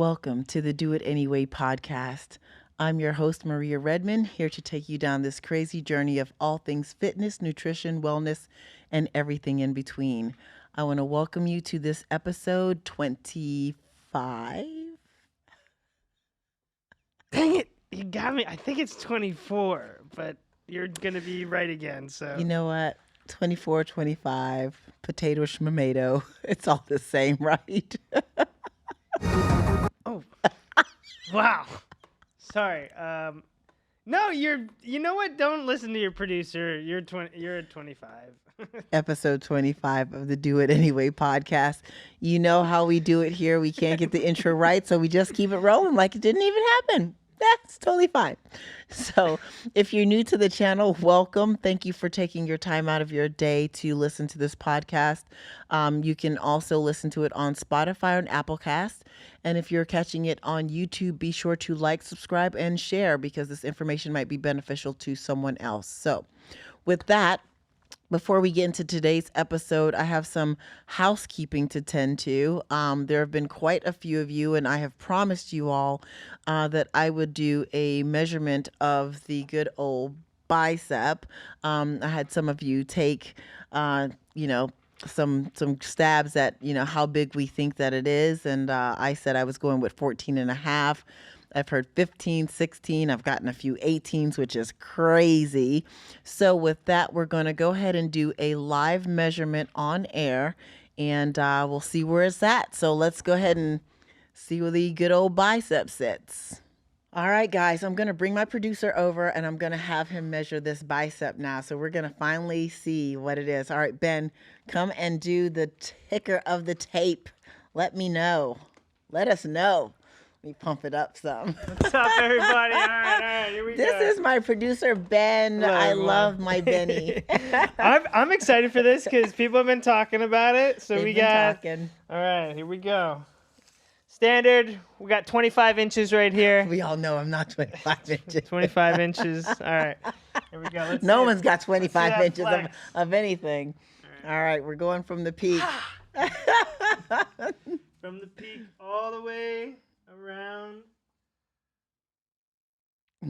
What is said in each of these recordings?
Welcome to the Do It Anyway podcast. I'm your host, Maria Redman, here to take you down this crazy journey of all things fitness, nutrition, wellness, and everything in between. I want to welcome you to this episode 25. Dang it, you got me. I think it's 24, but you're going to be right again. So You know what? 24, 25, potato schmamato. It's all the same, right? Oh, wow. Sorry. No, you know what? Don't listen to your producer. You're at 25. Episode 25 of the Do It Anyway podcast. You know how we do it here. We can't get the intro right, so we just keep it rolling like it didn't even happen. That's totally fine. So if you're new to the channel, welcome. Thank you for taking your time out of your day to listen to this podcast. You can also listen to it on Spotify and Applecast. And if you're catching it on YouTube, be sure to like, subscribe, and share because this information might be beneficial to someone else. So with that, before we get into today's episode, I have some housekeeping to tend to. There have been quite a few of you, and I have promised you all that I would do a measurement of the good old bicep. I had some of you take, some stabs at, how big we think that it is. And I said I was going with 14 and a half. I've heard 15, 16. I've gotten a few 18s, which is crazy. So with that, we're going to go ahead and do a live measurement on air, and we'll see where it's at. So let's go ahead and see where the good old bicep sits. All right, guys, I'm going to bring my producer over, and I'm going to have him measure this bicep now. So we're going to finally see what it is. All right, Ben, come and do the ticker of the tape. Let me know. Let us know. Let me pump it up some. What's up, everybody? All right, here we go. This is my producer, Ben. Hello, I everyone. love my Benny. I'm excited for this because people have been talking about it. So They've we been got. talking. All right, here we go. Standard. We got 25 inches right here. We all know I'm not 25 inches. 25 inches. All right. Here we go. Let's No see one's got 25 that inches flex. of anything. All right, we're going from the peak. From the peak all the way around.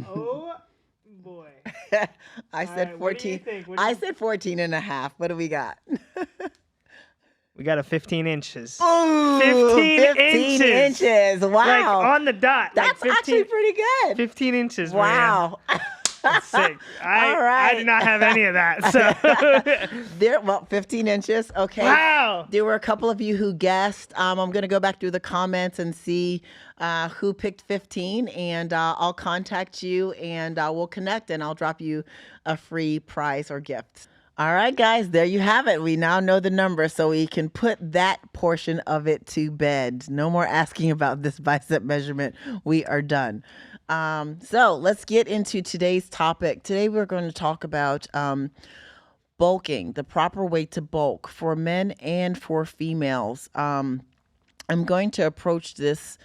Oh boy. I said right, what do you 14. think? What do I you- said 14 and a half. What do we got? We got a 15 inches. Ooh, 15 inches. Wow. Like on the dot. That's like 15, actually pretty good. 15 inches. Wow. That's sick. All right. I did not have any of that. So 15 inches. Okay. wow. There were a couple of you who guessed. I'm going to go back through the comments and see who picked 15, and I'll contact you, and we'll connect, and I'll drop you a free prize or gift. All right, guys, there you have it. We now know the number, so we can put that portion of it to bed. No more asking about this bicep measurement. We are done. So let's get into today's topic. Today we're going to talk about bulking, the proper way to bulk for men and for females. I'm going to approach this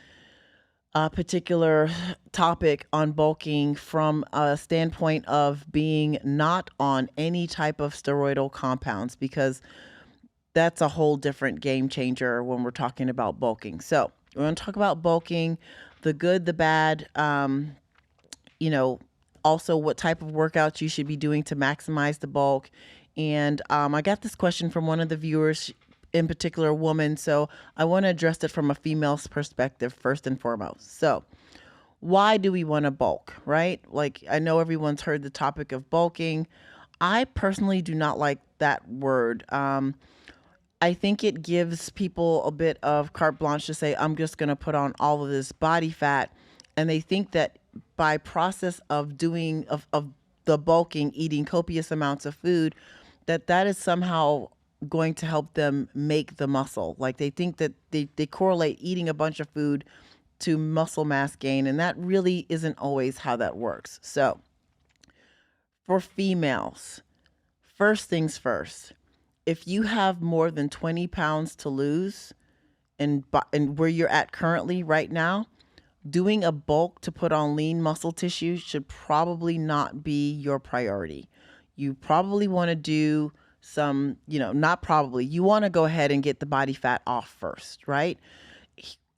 particular topic on bulking from a standpoint of being not on any type of steroidal compounds, because that's a whole different game changer when we're talking about bulking. So we're going to talk about bulking, the good, the bad, also what type of workouts you should be doing to maximize the bulk. And I got this question from one of the viewers, in particular a woman, so I want to address it from a female's perspective first and foremost. So why do we want to bulk, right? Like, I know everyone's heard the topic of bulking. I personally do not like that word. I think it gives people a bit of carte blanche to say, I'm just going to put on all of this body fat. And they think that by process of doing of the bulking, eating copious amounts of food, that is somehow going to help them make the muscle. Like, they think that they correlate eating a bunch of food to muscle mass gain, and that really isn't always how that works. So for females, first things first, if you have more than 20 pounds to lose and where you're at currently right now, doing a bulk to put on lean muscle tissue should probably not be your priority. You probably want to do you want to go ahead and get the body fat off first, right?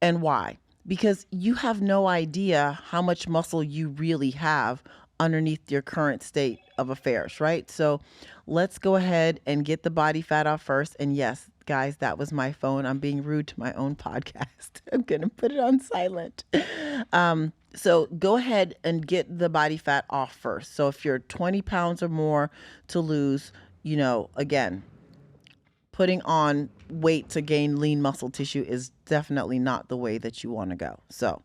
And why? because you have no idea how much muscle you really have underneath your current state of affairs, right? So let's go ahead and get the body fat off first. And yes, guys, that was my phone. I'm being rude to my own podcast. I'm going to put it on silent. So go ahead and get the body fat off first. So if you're 20 pounds or more to lose, again, putting on weight to gain lean muscle tissue is definitely not the way that you want to go. So,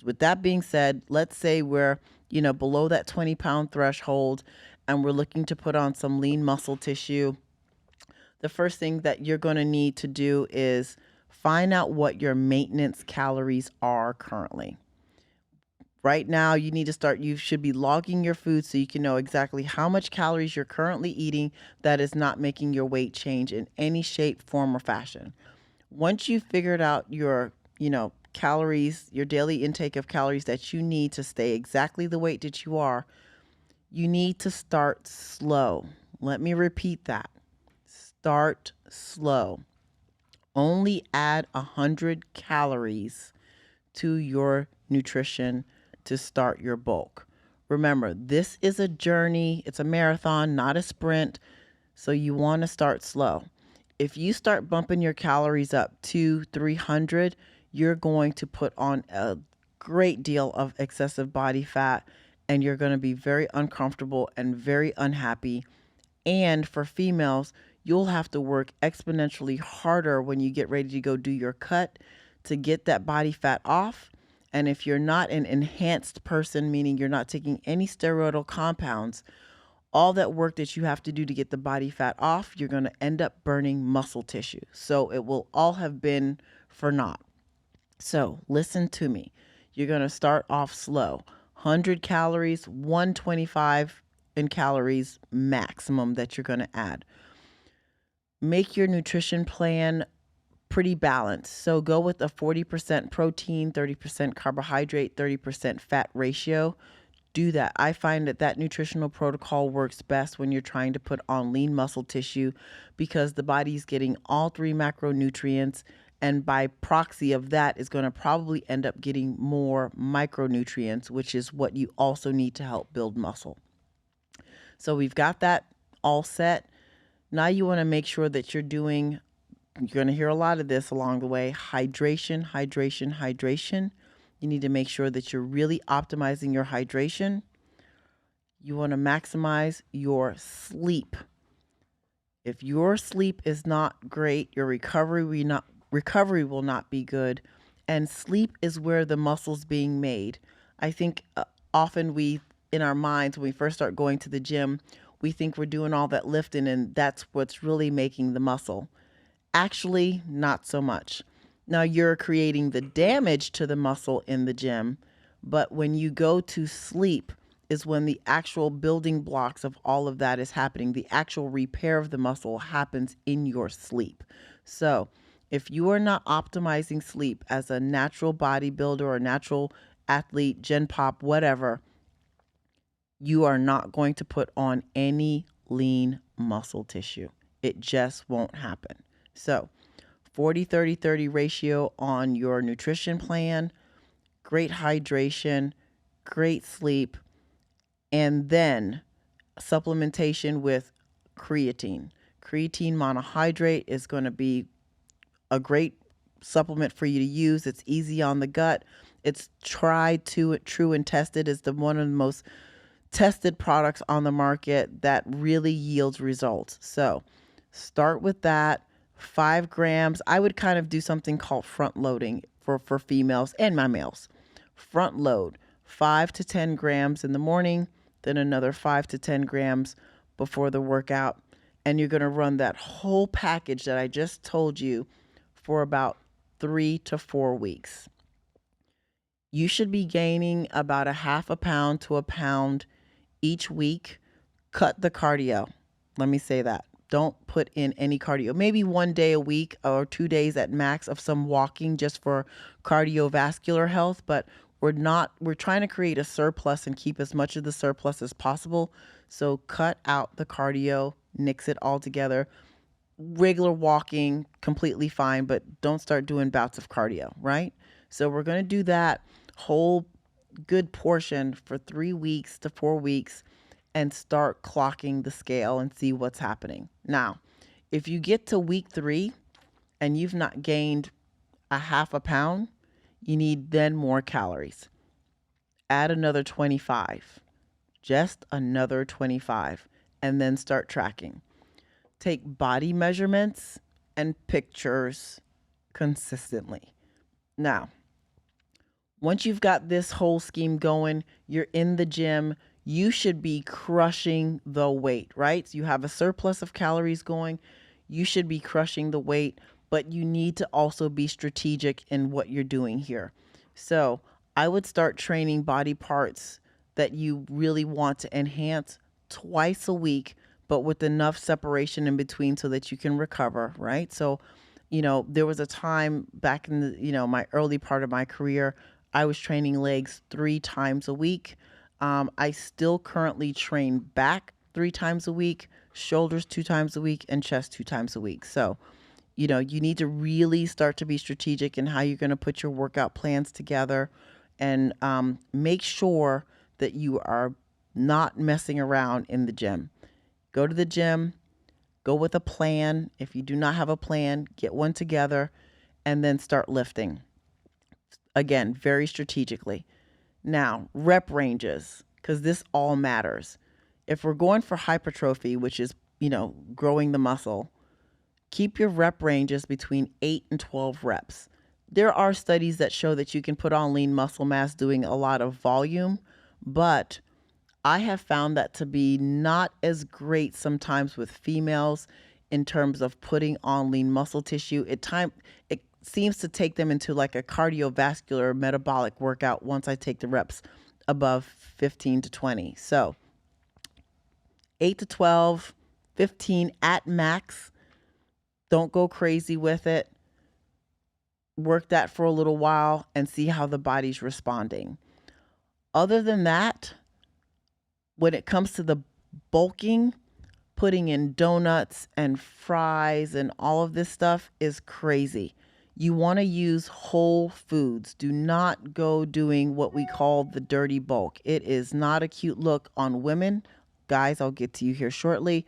with that being said, let's say we're, below that 20-pound threshold and we're looking to put on some lean muscle tissue. The first thing that you're going to need to do is find out what your maintenance calories are currently. Right now, you should be logging your food so you can know exactly how much calories you're currently eating that is not making your weight change in any shape, form, or fashion. Once you've figured out your, calories, your daily intake of calories that you need to stay exactly the weight that you are, you need to start slow. Let me repeat that. Start slow. Only add 100 calories to your nutrition to start your bulk. Remember, this is a journey. It's a marathon, not a sprint. So you want to start slow. If you start bumping your calories up to 300, you're going to put on a great deal of excessive body fat and you're going to be very uncomfortable and very unhappy. And for females, you'll have to work exponentially harder when you get ready to go do your cut to get that body fat off. And if you're not an enhanced person, meaning you're not taking any steroidal compounds, all that work that you have to do to get the body fat off, you're going to end up burning muscle tissue. So it will all have been for naught. So listen to me. You're going to start off slow. 100 calories, 125 in calories maximum that you're going to add. Make your nutrition plan pretty balanced. So go with a 40% protein, 30% carbohydrate, 30% fat ratio. Do that. I find that nutritional protocol works best when you're trying to put on lean muscle tissue because the body's getting all 3 macronutrients, and by proxy of that is going to probably end up getting more micronutrients, which is what you also need to help build muscle. So we've got that all set. Now you want to make sure that you're going to hear a lot of this along the way. Hydration, hydration, hydration. You need to make sure that you're really optimizing your hydration. You want to maximize your sleep. If your sleep is not great, your recovery will not be good. And sleep is where the muscle's being made. I think often in our minds, when we first start going to the gym, we think we're doing all that lifting and that's what's really making the muscle. Actually, not so much. Now you're creating the damage to the muscle in the gym, but when you go to sleep is when the actual building blocks of all of that is happening. The actual repair of the muscle happens in your sleep. So if you are not optimizing sleep as a natural bodybuilder or natural athlete, gen pop, whatever, you are not going to put on any lean muscle tissue. It just won't happen. So 40-30-30 ratio on your nutrition plan, great hydration, great sleep, and then supplementation with creatine. Creatine monohydrate is going to be a great supplement for you to use. It's easy on the gut. It's tried, true, and tested. It's one of the most tested products on the market that really yields results. So start with that. 5 grams. I would kind of do something called front loading for females and my males. Front load 5 to 10 grams in the morning, then another 5 to 10 grams before the workout. And you're going to run that whole package that I just told you for about 3 to 4 weeks. You should be gaining about a half a pound to a pound each week. Cut the cardio. Let me say that. Don't put in any cardio. Maybe 1 day a week or 2 days at max of some walking just for cardiovascular health. But we're trying to create a surplus and keep as much of the surplus as possible. So cut out the cardio, nix it all together. Regular walking, completely fine, but don't start doing bouts of cardio, right? So we're going to do that whole good portion for 3 weeks to 4 weeks and start clocking the scale and see what's happening. Now, if you get to week 3 and you've not gained a half a pound, you need then more calories. Add another 25, just another 25, and then start tracking. Take body measurements and pictures consistently. Now, once you've got this whole scheme going, you're in the gym, you should be crushing the weight, right? So you have a surplus of calories going, you should be crushing the weight, but you need to also be strategic in what you're doing here. So I would start training body parts that you really want to enhance twice a week, but with enough separation in between so that you can recover, right? So, there was a time back in the, my early part of my career, I was training legs 3 times a week. I still currently train back 3 times a week, shoulders 2 times a week, and chest 2 times a week. So, you need to really start to be strategic in how you're going to put your workout plans together and make sure that you are not messing around in the gym. Go to the gym, go with a plan. If you do not have a plan, get one together and then start lifting. Again, very strategically. Now, rep ranges, because this all matters. If we're going for hypertrophy, which is, growing the muscle, keep your rep ranges between 8 and 12 reps. There are studies that show that you can put on lean muscle mass doing a lot of volume, but I have found that to be not as great sometimes with females in terms of putting on lean muscle tissue. It seems to take them into like a cardiovascular metabolic workout once I take the reps above 15 to 20. So 8 to 12, 15 at max. Don't go crazy with it. Work that for a little while and see how the body's responding. Other than that, when it comes to the bulking, putting in donuts and fries and all of this stuff is crazy. You want to use whole foods. Do not go doing what we call the dirty bulk. It is not a cute look on women. Guys, I'll get to you here shortly.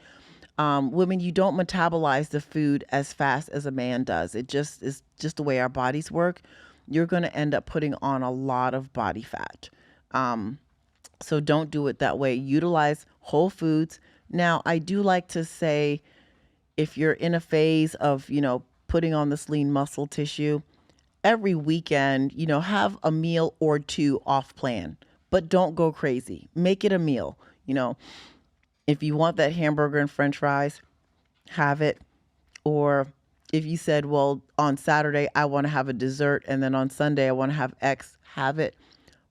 Women, you don't metabolize the food as fast as a man does. It just is just the way our bodies work. You're going to end up putting on a lot of body fat. So don't do it that way. Utilize whole foods. Now, I do like to say, if you're in a phase of, putting on this lean muscle tissue, every weekend, have a meal or two off plan, but don't go crazy. Make it a meal. If you want that hamburger and french fries, have it. Or if you said, well, on Saturday, I want to have a dessert, and then on Sunday, I want to have X, have it.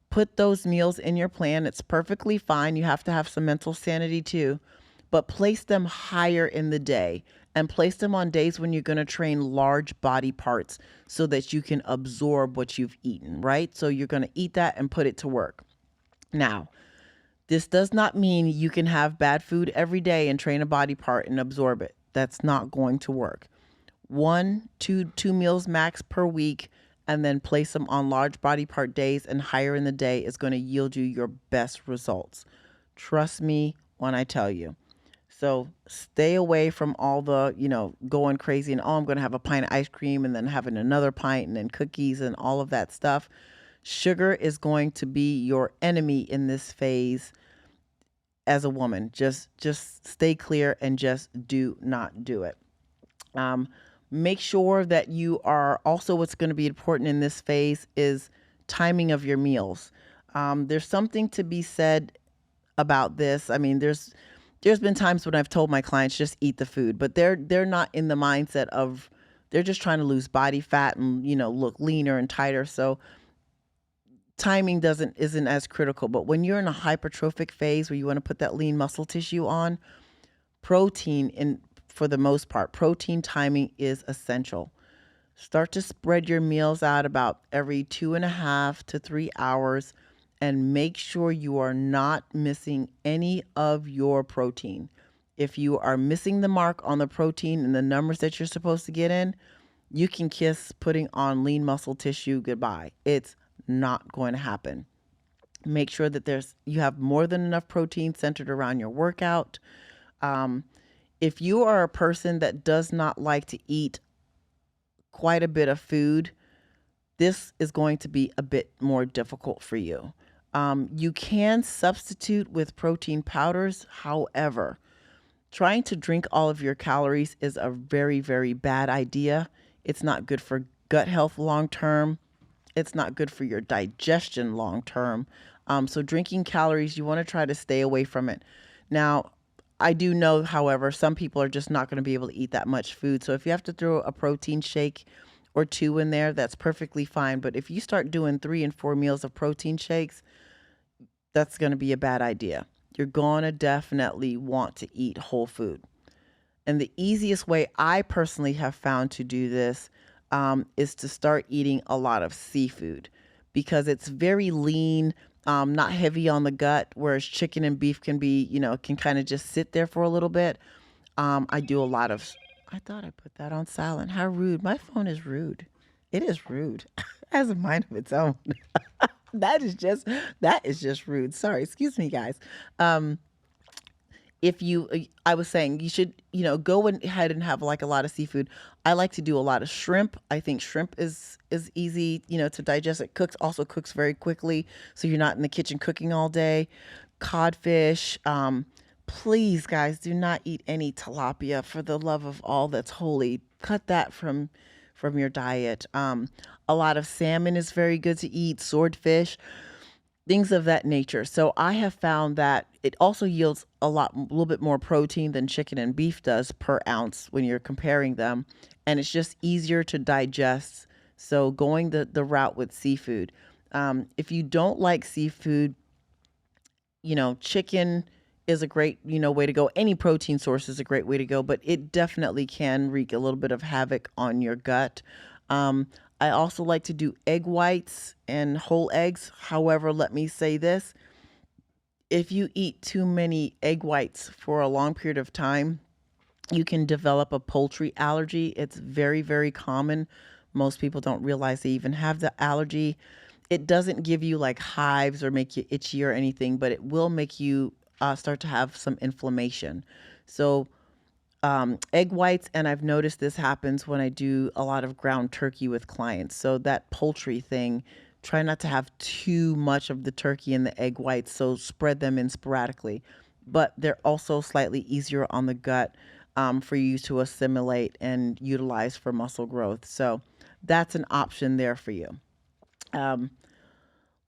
Put those meals in your plan. It's perfectly fine. You have to have some mental sanity too, but place them higher in the day and place them on days when you're going to train large body parts so that you can absorb what you've eaten, right? So you're going to eat that and put it to work. Now, this does not mean you can have bad food every day and train a body part and absorb it. That's not going to work. 2 meals max per week, and then place them on large body part days and higher in the day is going to yield you your best results. Trust me when I tell you. So stay away from all the, going crazy and, I'm going to have a pint of ice cream and then having another pint and then cookies and all of that stuff. Sugar is going to be your enemy in this phase as a woman. Just stay clear and just do not do it. Make sure that you are also, what's going to be important in this phase is timing of your meals. There's something to be said about this. I mean, there's been times when I've told my clients just eat the food, but they're not in the mindset of, they're just trying to lose body fat and, look leaner and tighter. So timing isn't as critical. But when you're in a hypertrophic phase where you want to put that lean muscle tissue on, protein, for the most part, protein timing is essential. Start to spread your meals out about every 2.5 to 3 hours and make sure you are not missing any of your protein. If you are missing the mark on the protein and the numbers that you're supposed to get in, You can kiss putting on lean muscle tissue goodbye. It's not going to happen. Make sure that you have more than enough protein centered around your workout. Um, if you are a person that does not like to eat quite a bit of food, this is going to be a bit more difficult for you. You can substitute with protein powders. However, trying to drink all of your calories is a very, very bad idea. It's not good for gut health long term. It's not good for your digestion long term. So, drinking calories, you want to try to stay away from it. Now, I do know, however, some people are just not going to be able to eat that much food. So, if you have to throw a protein shake or two in there, that's perfectly fine. But if you start doing 3 and 4 meals of protein shakes, that's going to be a bad idea. You're going to definitely want to eat whole food. And the easiest way I personally have found to do this is to start eating a lot of seafood because it's very lean, not heavy on the gut, whereas chicken and beef can be, can kind of just sit there for a little bit. I do a lot of, I thought I put that on silent. How rude. My phone is rude. It is rude. It has a mind of its own. That is just rude. Sorry. Excuse me, guys. If you I was saying you should go ahead and have like a lot of seafood. I like to do a lot of shrimp. I think shrimp is easy to digest. It cooks very quickly, so you're not in the kitchen cooking all day. Codfish. Please, guys, do not eat any tilapia, for the love of all that's holy. Cut that from your diet. A lot of salmon is very good to eat. Swordfish, things of that nature. So I have found that it also yields a little bit more protein than chicken and beef does per ounce when you're comparing them, and it's just easier to digest. So going the route with seafood. If you don't like seafood, chicken is a great way to go. Any protein source is a great way to go, but it definitely can wreak a little bit of havoc on your gut. Um, I also like to do egg whites and whole eggs. However, let me say this. If you eat too many egg whites for a long period of time, you can develop a poultry allergy. It's very, very common. Most people don't realize they even have the allergy. It doesn't give you like hives or make you itchy or anything, but it will make you start to have some inflammation. So egg whites, and I've noticed this happens when I do a lot of ground turkey with clients. So that poultry thing, try not to have too much of the turkey and the egg whites. So spread them in sporadically, but they're also slightly easier on the gut for you to assimilate and utilize for muscle growth. So that's an option there for you. Um,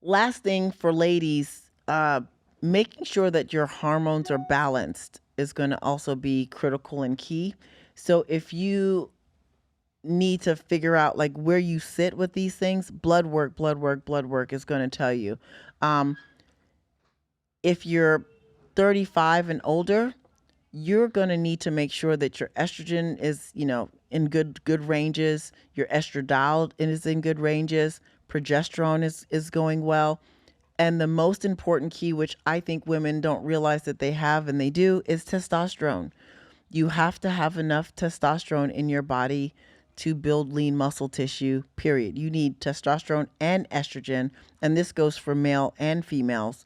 Last thing for ladies, making sure that your hormones are balanced is going to also be critical and key. So if you need to figure out like where you sit with these things, blood work is going to tell you. Um, if you're 35 and older, you're going to need to make sure that your estrogen is, in good ranges, your estradiol is in good ranges, progesterone is going well. And the most important key, which I think women don't realize that they have and they do, is testosterone. You have to have enough testosterone in your body to build lean muscle tissue, period. You need testosterone and estrogen, and this goes for male and females.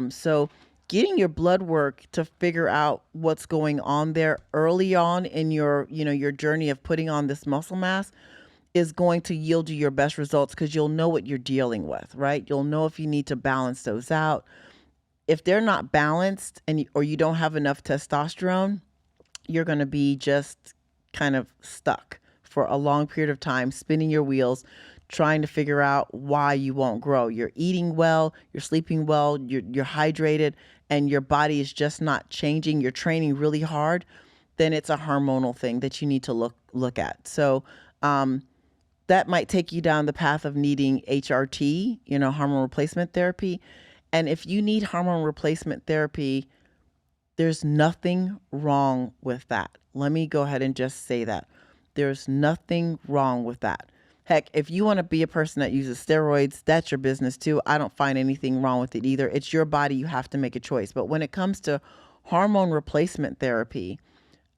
So getting your blood work to figure out what's going on there early on in your journey of putting on this muscle mass is going to yield you your best results because you'll know what you're dealing with, right? You'll know if you need to balance those out. If they're not balanced or you don't have enough testosterone, you're going to be just kind of stuck for a long period of time, spinning your wheels, trying to figure out why you won't grow. You're eating well, you're sleeping well, you're hydrated, and your body is just not changing. You're training really hard, then it's a hormonal thing that you need to look at. So that might take you down the path of needing HRT, hormone replacement therapy. And if you need hormone replacement therapy, there's nothing wrong with that. Let me go ahead and just say that. There's nothing wrong with that. Heck, if you want to be a person that uses steroids, that's your business too. I don't find anything wrong with it either. It's your body. You have to make a choice. But when it comes to hormone replacement therapy,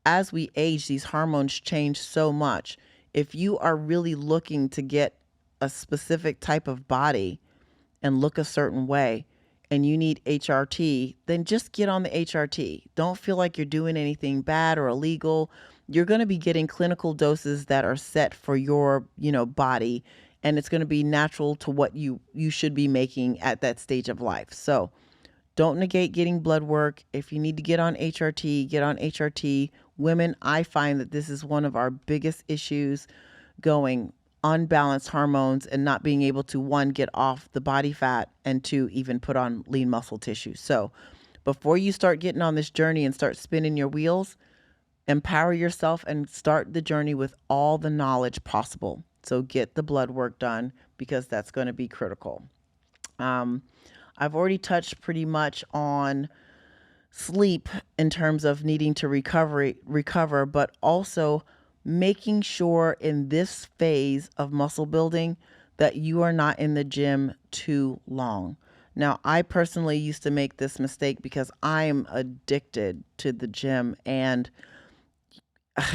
as we age, these hormones change so much. if you are really looking to get a specific type of body and look a certain way and you need HRT, then just get on the HRT. Don't feel like you're doing anything bad or illegal. You're going to be getting clinical doses that are set for your, body, and it's going to be natural to what you should be making at that stage of life. So, don't negate getting blood work. If you need to get on HRT, get on HRT. Women, I find that this is one of our biggest issues, going unbalanced hormones and not being able to, one, get off the body fat, and two, even put on lean muscle tissue. So before you start getting on this journey and start spinning your wheels, empower yourself and start the journey with all the knowledge possible. So get the blood work done, because that's going to be critical. I've already touched pretty much on sleep in terms of needing to recover, but also making sure in this phase of muscle building that you are not in the gym too long. Now, I personally used to make this mistake because I'm addicted to the gym, and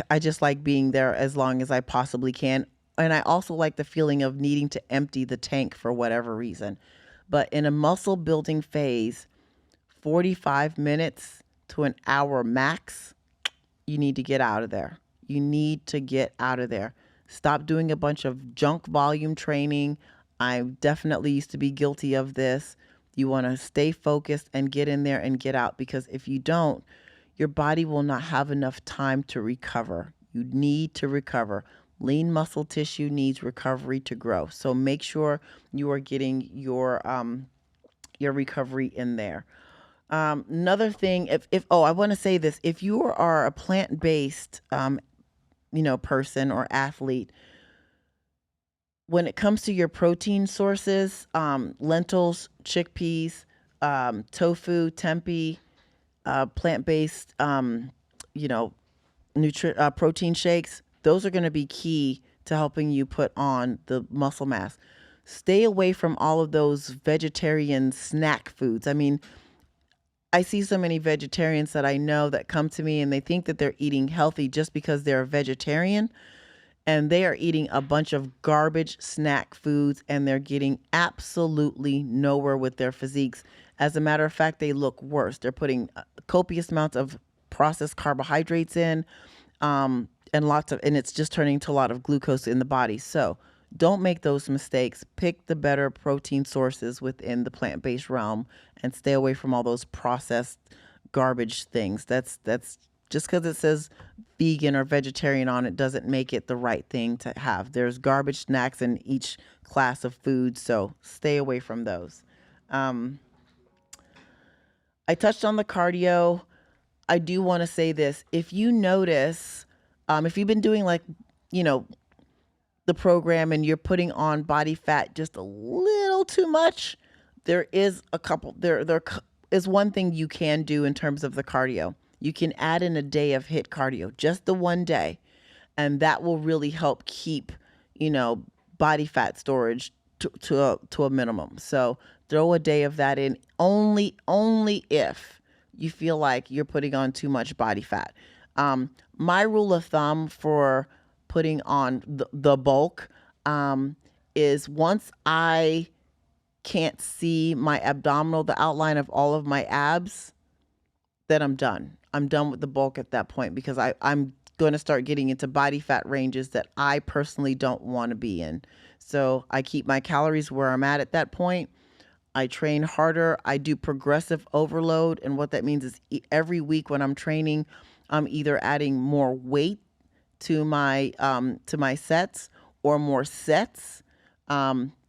I just like being there as long as I possibly can. And I also like the feeling of needing to empty the tank for whatever reason. But in a muscle building phase, 45 minutes to an hour max, you need to get out of there. You need to get out of there. Stop doing a bunch of junk volume training. I definitely used to be guilty of this. You want to stay focused and get in there and get out, because if you don't, your body will not have enough time to recover. You need to recover. Lean muscle tissue needs recovery to grow. So make sure you are getting your recovery in there. Another thing, if I want to say this, if you are a plant-based, person or athlete, when it comes to your protein sources, lentils, chickpeas, tofu, tempeh, plant-based, protein shakes, those are going to be key to helping you put on the muscle mass. Stay away from all of those vegetarian snack foods. I mean, I see so many vegetarians that I know that come to me and they think that they're eating healthy just because they're a vegetarian, and they are eating a bunch of garbage snack foods, and they're getting absolutely nowhere with their physiques. As a matter of fact, they look worse. They're putting copious amounts of processed carbohydrates in, and it's just turning to a lot of glucose in the body. So don't make those mistakes. Pick the better protein sources within the plant-based realm and stay away from all those processed garbage things. That's just because it says vegan or vegetarian on it doesn't make it the right thing to have. There's garbage snacks in each class of food, so stay away from those. I touched on the cardio. I do want to say this. If you notice, if you've been doing the program and you're putting on body fat just a little too much, there is one thing you can do in terms of the cardio. You can add in a day of HIIT cardio, just the one day, and that will really help keep, body fat storage to a minimum. So throw a day of that in, only if you feel like you're putting on too much body fat. My rule of thumb for putting on the bulk is, once I can't see my abdominal, the outline of all of my abs, then I'm done. I'm done with the bulk at that point, because I'm going to start getting into body fat ranges that I personally don't want to be in. So I keep my calories where I'm at that point. I train harder. I do progressive overload. And what that means is every week when I'm training, I'm either adding more weight to my sets, or more sets,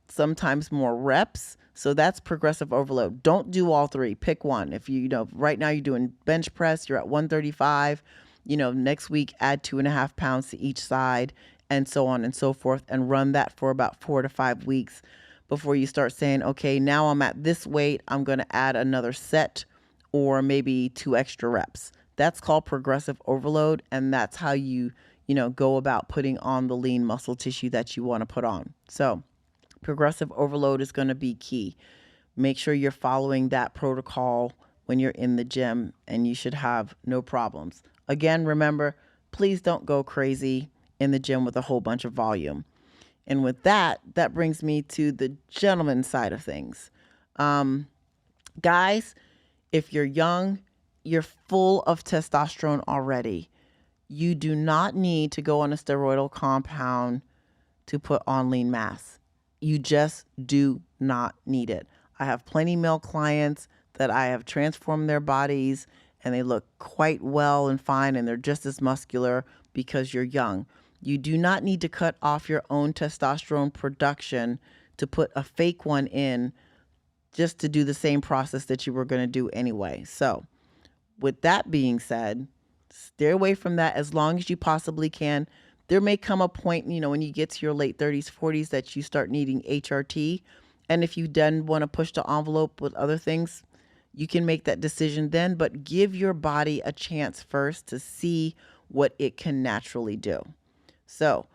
sometimes more reps. So that's progressive overload. Don't do all three. Pick one. If right now you're doing bench press, you're at 135, next week add 2.5 pounds to each side, and so on and so forth, and run that for about 4 to 5 weeks before you start saying, okay, now I'm at this weight, I'm going to add another set or maybe 2 extra reps. That's called progressive overload, and that's how you go about putting on the lean muscle tissue that you want to put on. So progressive overload is going to be key. Make sure you're following that protocol when you're in the gym, and you should have no problems. Again, remember, please don't go crazy. in the gym with a whole bunch of volume. And with that, that brings me to the gentleman side of things. Guys, if you're young, you're full of testosterone already. You do not need to go on a steroidal compound to put on lean mass. You just do not need it. I have plenty male clients that I have transformed their bodies and they look quite well and fine and they're just as muscular because you're young. You do not need to cut off your own testosterone production to put a fake one in just to do the same process that you were going to do anyway. So, with that being said, stay away from that as long as you possibly can. There may come a point, when you get to your late 30s, 40s, that you start needing HRT. And if you then want to push the envelope with other things, you can make that decision then, but give your body a chance first to see what it can naturally do. So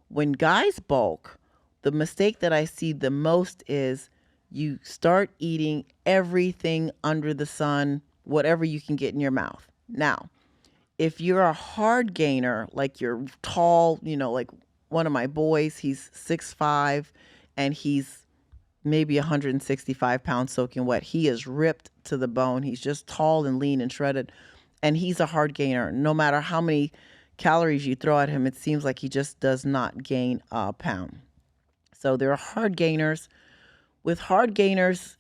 when guys bulk, the mistake that I see the most is you start eating everything under the sun, whatever you can get in your mouth. Now, if you're a hard gainer, like you're tall, like one of my boys, he's 6'5", and he's maybe 165 pounds soaking wet. He is ripped to the bone. He's just tall and lean and shredded, and he's a hard gainer. No matter how many calories you throw at him, it seems like he just does not gain a pound. So there are hard gainers. With hard gainers,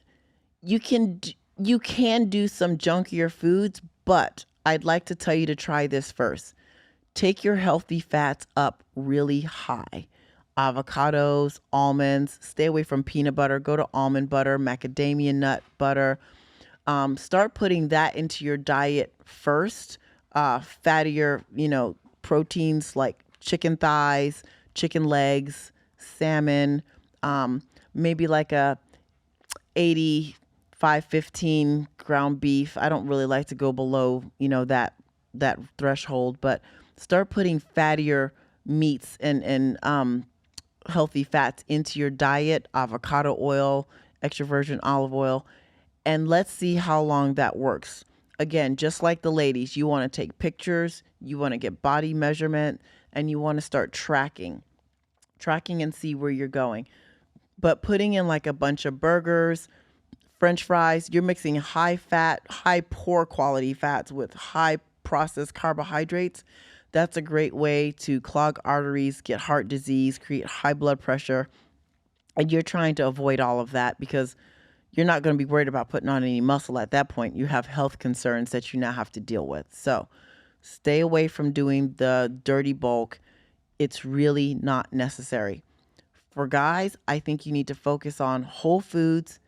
you can do some junkier foods, but I'd like to tell you to try this first. Take your healthy fats up really high. Avocados, almonds, stay away from peanut butter, go to almond butter, macadamia nut butter. Start putting that into your diet first. Fattier, proteins like chicken thighs, chicken legs, salmon, maybe like a 85-15 ground beef. I don't really like to go below, that threshold, but start putting fattier meats and healthy fats into your diet, avocado oil, extra virgin olive oil, and let's see how long that works. Again, just like the ladies, you want to take pictures, you want to get body measurement, and you want to start tracking and see where you're going. But putting in like a bunch of burgers, French fries, you're mixing high fat, high poor quality fats with high processed carbohydrates. That's a great way to clog arteries, get heart disease, create high blood pressure. And you're trying to avoid all of that because you're not going to be worried about putting on any muscle at that point. You have health concerns that you now have to deal with. So stay away from doing the dirty bulk. It's really not necessary. For guys, I think you need to focus on whole foods,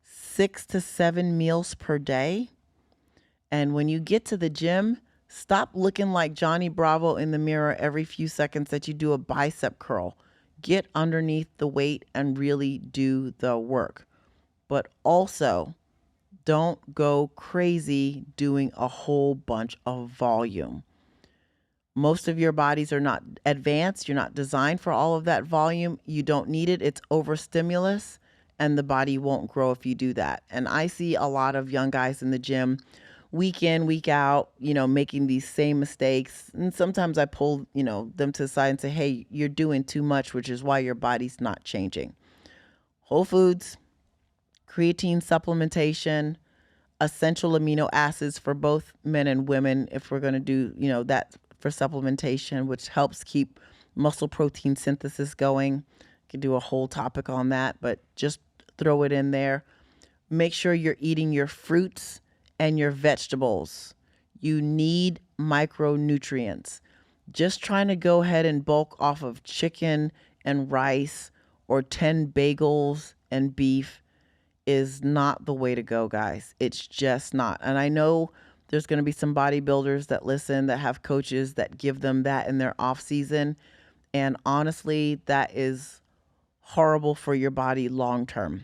6 to 7 meals per day. And when you get to the gym, stop looking like Johnny Bravo in the mirror every few seconds that you do a bicep curl. Get underneath the weight and really do the work. But also, don't go crazy doing a whole bunch of volume. Most of your bodies are not advanced. You're not designed for all of that volume. You don't need it. It's overstimulus, and the body won't grow if you do that. And I see a lot of young guys in the gym week in, week out, making these same mistakes. And sometimes I pull, them to the side and say, hey, you're doing too much, which is why your body's not changing. Whole foods, creatine supplementation, essential amino acids for both men and women, if we're going to do, that for supplementation, which helps keep muscle protein synthesis going. Could do a whole topic on that, but just throw it in there. Make sure you're eating your fruits and your vegetables. You need micronutrients. Just trying to go ahead and bulk off of chicken and rice or 10 bagels and beef is not the way to go, guys. It's just not. And I know there's going to be some bodybuilders that listen, that have coaches that give them that in their off season. And honestly, that is horrible for your body long term.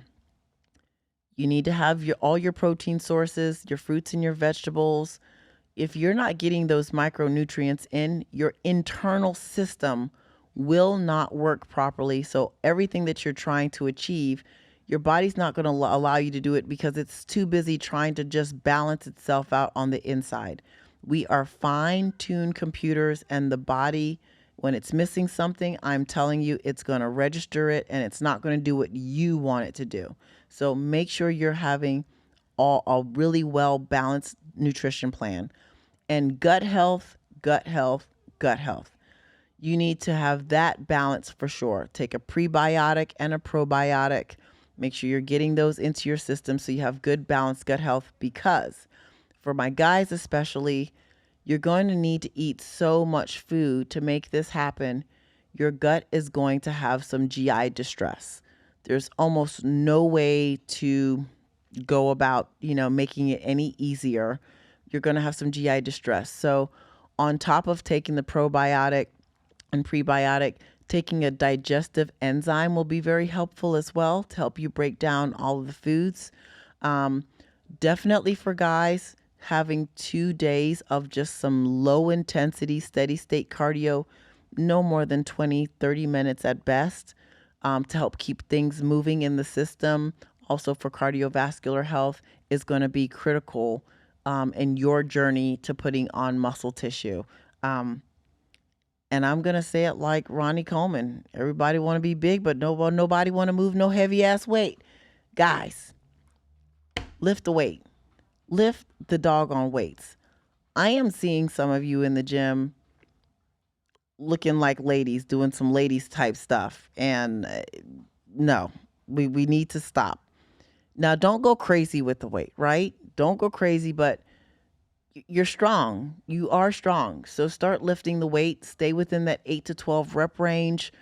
You need to have all your protein sources, your fruits and your vegetables. If you're not getting those micronutrients in, your internal system will not work properly. So everything that you're trying to achieve, your body's not going to allow you to do it because it's too busy trying to just balance itself out on the inside. We are fine-tuned computers, and the body When it's missing something, I'm telling you, it's going to register it and it's not going to do what you want it to do. So make sure you're having a really well balanced nutrition plan. And gut health, gut health, gut health. You need to have that balance for sure. Take a prebiotic and a probiotic. Make sure you're getting those into your system so you have good balanced gut health, because for my guys especially, you're going to need to eat so much food to make this happen. Your gut is going to have some GI distress. There's almost no way to go about, making it any easier. You're going to have some GI distress. So on top of taking the probiotic and prebiotic, taking a digestive enzyme will be very helpful as well to help you break down all of the foods. Definitely for guys, having 2 days of just some low intensity, steady state cardio, no more than 20, 30 minutes at best, to help keep things moving in the system. Also for cardiovascular health is going to be critical in your journey to putting on muscle tissue. And I'm going to say it like Ronnie Coleman. Everybody want to be big, but nobody want to move no heavy ass weight. Guys, lift the weight. Lift the doggone weights. I am seeing some of you in the gym looking like ladies, doing some ladies type stuff. And no, we need to stop. Now, don't go crazy with the weight, right? Don't go crazy, but you're strong. You are strong. So start lifting the weight. Stay within that 8 to 12 rep range.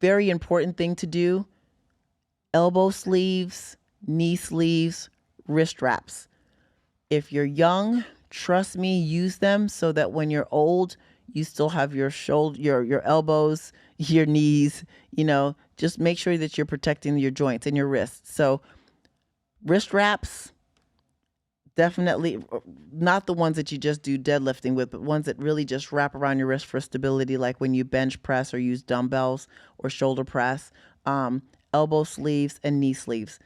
Very important thing to do. Elbow sleeves, knee sleeves, wrist wraps. If you're young, trust me, use them so that when you're old, you still have your shoulder, your elbows, your knees, just make sure that you're protecting your joints and your wrists. So wrist wraps, definitely not the ones that you just do deadlifting with, but ones that really just wrap around your wrist for stability, like when you bench press or use dumbbells or shoulder press. Elbow sleeves and knee sleeves.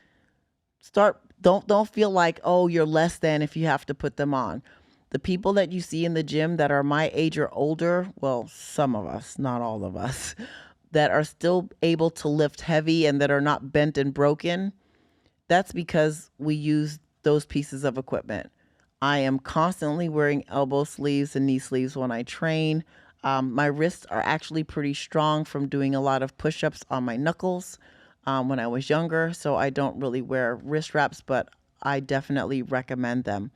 Don't feel like, oh, you're less than if you have to put them on. The people that you see in the gym that are my age or older, well, some of us, not all of us, that are still able to lift heavy and that are not bent and broken, that's because we use those pieces of equipment. I am constantly wearing elbow sleeves and knee sleeves when I train. My wrists are actually pretty strong from doing a lot of push-ups on my knuckles when I was younger, so I don't really wear wrist wraps, but I definitely recommend them.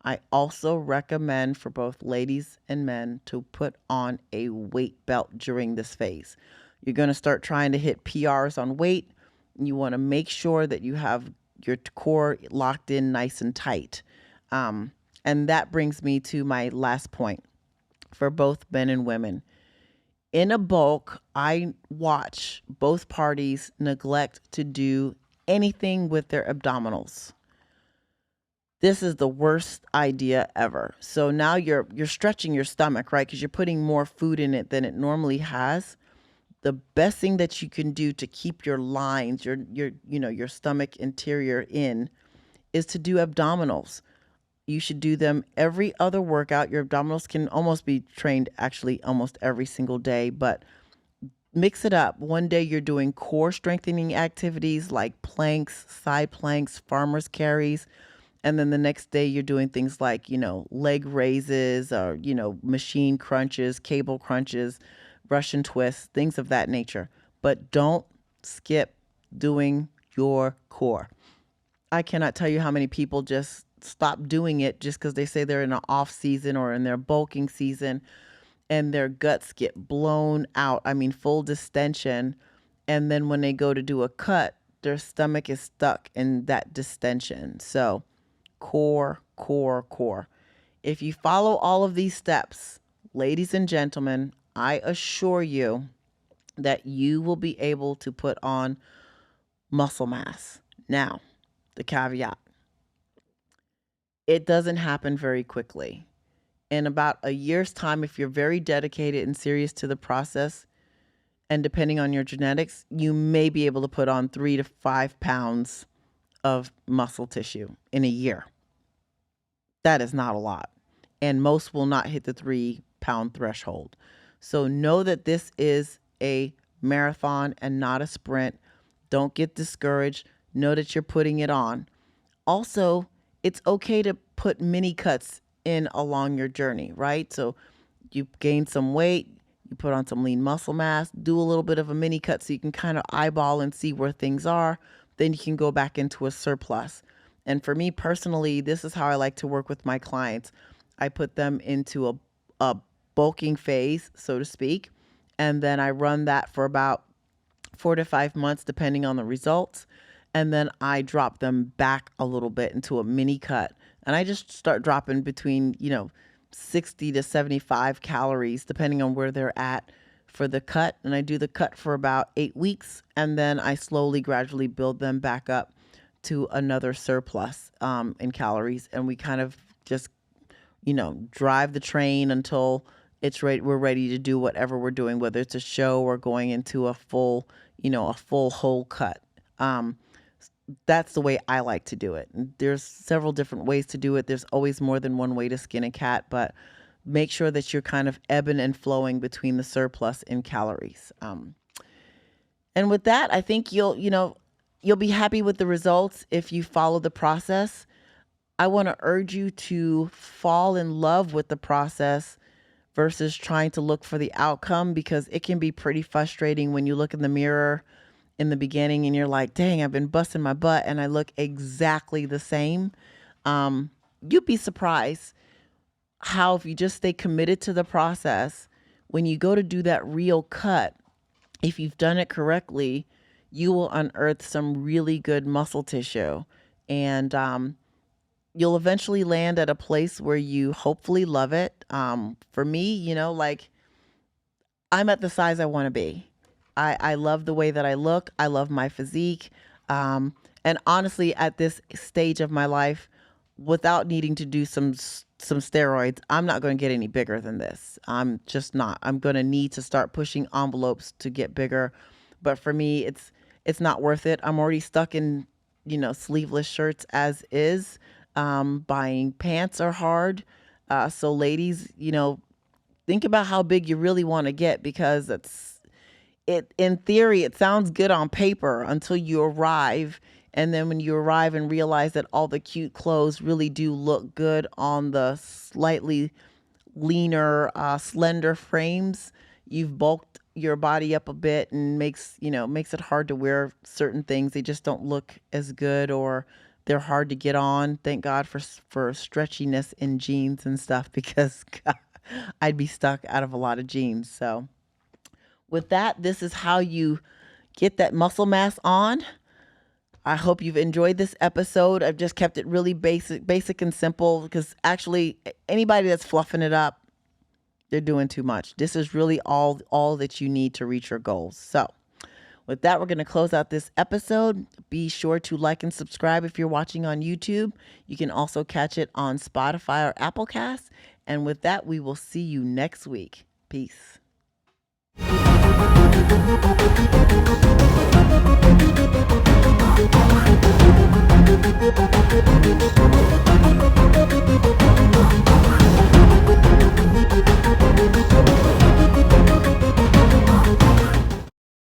I also recommend for both ladies and men to put on a weight belt during this phase. You're going to start trying to hit PRs on weight. You want to make sure that you have your core locked in nice and tight. And that brings me to my last point for both men and women. In a bulk, I watch both parties neglect to do anything with their abdominals. This is the worst idea ever. So now you're stretching your stomach, right? Because you're putting more food in it than it normally has. The best thing that you can do to keep your lines, your stomach interior in, is to do abdominals. You should do them every other workout. Your abdominals can almost be trained actually almost every single day, but mix it up. One day you're doing core strengthening activities like planks, side planks, farmer's carries. And then the next day you're doing things like, leg raises or, machine crunches, cable crunches, Russian twists, things of that nature. But don't skip doing your core. I cannot tell you how many people just stop doing it just because they say they're in an off season or in their bulking season and their guts get blown out. I mean, full distension. And then when they go to do a cut, their stomach is stuck in that distension. So core, core, core. If you follow all of these steps, ladies and gentlemen, I assure you that you will be able to put on muscle mass. Now, the caveat. It doesn't happen very quickly. In about a year's time, if you're very dedicated and serious to the process, and depending on your genetics, you may be able to put on 3 to 5 pounds of muscle tissue in a year. That is not a lot. And most will not hit the 3 pound threshold. So know that this is a marathon and not a sprint. Don't get discouraged. Know that you're putting it on. Also, it's okay to put mini cuts in along your journey, right? So you gain some weight, you put on some lean muscle mass, do a little bit of a mini cut so you can kind of eyeball and see where things are. Then you can go back into a surplus. And for me personally, this is how I like to work with my clients. I put them into a bulking phase, so to speak, and then I run that for about 4 to 5 months, depending on the results. And then I drop them back a little bit into a mini cut. And I just start dropping between, 60 to 75 calories, depending on where they're at for the cut. And I do the cut for about 8 weeks. And then I slowly, gradually build them back up to another surplus in calories. And we kind of just, drive the train until it's ready. We're ready to do whatever we're doing, whether it's a show or going into a full whole cut. That's the way I like to do it. There's several different ways to do it. There's always more than one way to skin a cat, but make sure that you're kind of ebbing and flowing between the surplus and calories. And with that, I think you'll be happy with the results if you follow the process. I want to urge you to fall in love with the process versus trying to look for the outcome, because it can be pretty frustrating when you look in the mirror in the beginning and you're like, dang, I've been busting my butt and I look exactly the same. You'd be surprised how, if you just stay committed to the process, when you go to do that real cut, if you've done it correctly, you will unearth some really good muscle tissue. And you'll eventually land at a place where you hopefully love it. For me, I'm at the size I want to be. I love the way that I look. I love my physique. And honestly, at this stage of my life, without needing to do some steroids, I'm not going to get any bigger than this. I'm just not. I'm going to need to start pushing envelopes to get bigger. But for me, it's not worth it. I'm already stuck in, sleeveless shirts as is. Buying pants are hard. So ladies, think about how big you really want to get, because in theory, it sounds good on paper until you arrive. And then when you arrive and realize that all the cute clothes really do look good on the slightly leaner, slender frames, you've bulked your body up a bit and makes it hard to wear certain things. They just don't look as good, or they're hard to get on. Thank God for stretchiness in jeans and stuff, because God, I'd be stuck out of a lot of jeans. So with that, this is how you get that muscle mass on. I hope you've enjoyed this episode. I've just kept it really basic and simple, because actually anybody that's fluffing it up, they're doing too much. This is really all that you need to reach your goals. So with that, we're going to close out this episode. Be sure to like and subscribe if you're watching on YouTube. You can also catch it on Spotify or Apple Casts. And with that, we will see you next week. Peace.